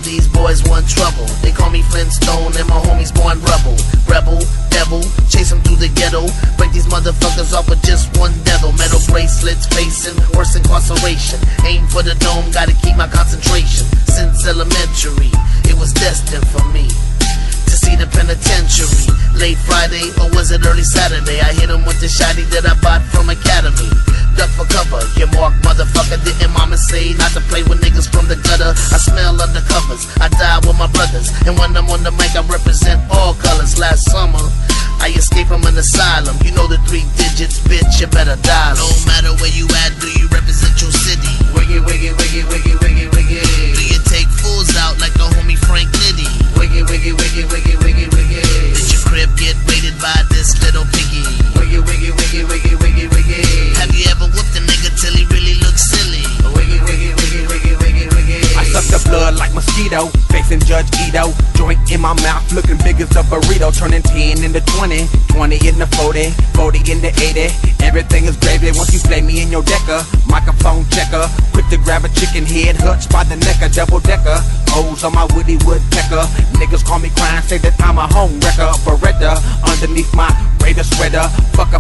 these boys want trouble. They call me Flintstone and my homies born rebel. Rebel, devil, chase them through the ghetto. Break these motherfuckers off with just one devil. Metal bracelets facing worse incarceration. Aim for the dome, gotta keep my concentration. Since elementary, it was destined for me to see the penitentiary. Late Friday, or was it early Saturday? I hit him with the shotty that I bought from Academy. Duck for cover, you mark motherfucker. Didn't mama say not to play with niggas from the gutter? I smell undercovers, I die with my brothers. And when I'm on the mic, I represent all colors. Last summer, I escaped from an asylum. You know the 3 digits, bitch, you better dial. No matter where you at, do you represent your city? Wiggy, wiggy, wiggy, wiggy, wiggy, wiggy. Do you take fools out like the homie Frank Nitty? Wiggy, wiggy, wiggy, wiggy, wiggy, wiggy. Did your crib get raided by this little piggy? Wiggy, wiggy, wiggy, wiggy, wiggy, wiggy. Have you ever whooped a nigga till he really looks silly? Wiggy, wiggy, wiggy, wiggy, wiggy, wiggy. I suck the blood like mosquito, facing Judge Ito. Joint in my mouth, looking big as a burrito. Turning 10 into 20, 20 in the 40, 40 in the 80. Everything is gravy once you play me in your decker. Microphone checker, quick to grab a chicken head, hutch by the neck, a double decker. O's on my woody woodpecker. Niggas call me crying, say that I'm a home wrecker. Beretta underneath my Raider sweater. Fuck a